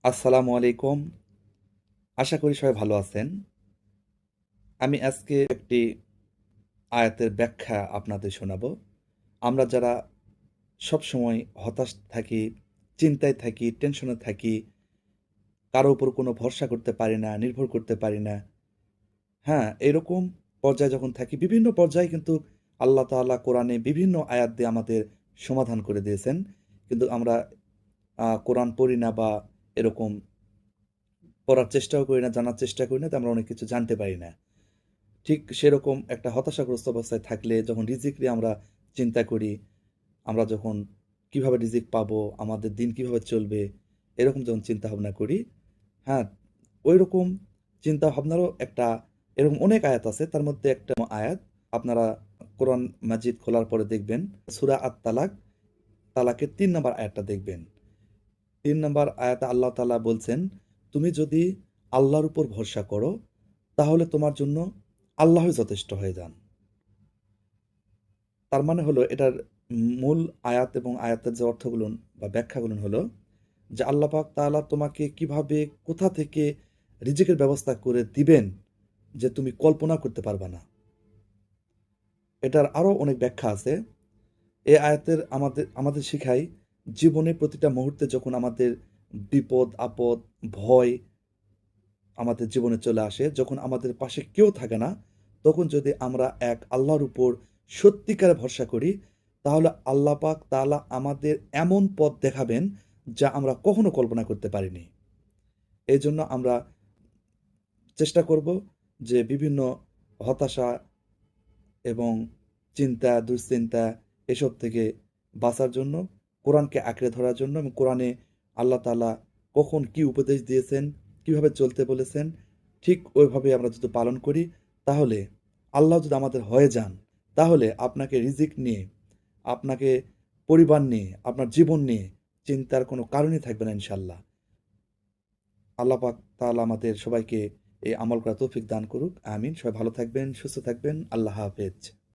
আসসালামু আলাইকুম। আশা করি সবাই ভালো আছেন। আমি আজকে একটি আয়াতের ব্যাখ্যা আপনাদের শোনাবো। আমরা যারা সবসময় হতাশ থাকি, চিন্তায় থাকি, টেনশনে থাকি, কারো উপর কোনো ভরসা করতে পারি না, নির্ভর করতে পারি না। হ্যাঁ, এরকম পর্যায়ে যখন থাকি, বিভিন্ন পর্যায়ে কিন্তু আল্লাহ তাআলা কোরআনে বিভিন্ন আয়াত দিয়ে আমাদের সমাধান করে দিয়েছেন। কিন্তু আমরা কোরআন পড়ি না বা এরকম পড়ার চেষ্টাও করি না, জানার চেষ্টা করি না, তো আমরা অনেক কিছু জানতে পারি না। ঠিক সেরকম একটা হতাশাগ্রস্ত অবস্থায় থাকলে যখন রিজিক নিয়ে আমরা চিন্তা করি, আমরা যখন কিভাবে রিজিক পাবো, আমাদের দিন কিভাবে চলবে, এরকম যখন চিন্তা ভাবনা করি, হ্যাঁ, ওইরকম চিন্তা ভাবনারও একটা এরকম অনেক আয়াত আছে। তার মধ্যে একটা আয়াত আপনারা কোরআন মাজিদ খোলার পরে দেখবেন সূরা আত-তালাক, তালাকের ৩ নম্বর আয়াতটা দেখবেন। ৩ নম্বর আয়াতে আল্লাহ তাআলা বলছেন, তুমি যদি আল্লাহর উপর ভরসা করো, তাহলে তোমার জন্য আল্লাহই যথেষ্ট হয়ে যান। তার মানে হলো এটার মূল আয়াত এবং আয়াতের যে অর্থগুলো বা ব্যাখ্যাগুলো হলো যে আল্লাহ পাক তাআলা তোমাকে কিভাবে কোথা থেকে রিজিকের ব্যবস্থা করে দিবেন যে তুমি কল্পনা করতে পারবা না। এটার আরো অনেক ব্যাখ্যা আছে। এই আয়াতের আমাদের আমাদের শিখায় জীবনে প্রতিটা মুহূর্তে যখন আমাদের বিপদ আপদ ভয় আমাদের জীবনে চলে আসে, যখন আমাদের পাশে কেউ থাকে না, তখন যদি আমরা এক আল্লাহর উপর সত্যিকারে ভরসা করি, তাহলে আল্লাহ পাক তাআলা আমাদের এমন পথ দেখাবেন যা আমরা কখনো কল্পনা করতে পারিনি। এজন্য আমরা চেষ্টা করব যে বিভিন্ন হতাশা এবং চিন্তা, দুশ্চিন্তা এসব থেকে বাঁচার জন্য কোরআনকে আঁকড়ে ধরার জন্য এবং কোরআনে আল্লাহ তাআলা কখন কি উপদেশ দিয়েছেন, কিভাবে চলতে বলেছেন, ঠিক ওইভাবে আমরা যদি পালন করি, তাহলে আল্লাহ যদি আমাদের হয়ে যান, তাহলে আপনাকে রিজিক নিয়ে, আপনাকে পরিবার নিয়ে, আপনার জীবন নিয়ে চিন্তার কোনো কারণই থাকবে না ইনশাআল্লাহ। আল্লাহ পাক তাআলা আমাদের সবাইকে এই আমল করার তৌফিক দান করুক। আমিন। সবাই ভালো থাকবেন, সুস্থ থাকবেন। আল্লাহ হাফেজ।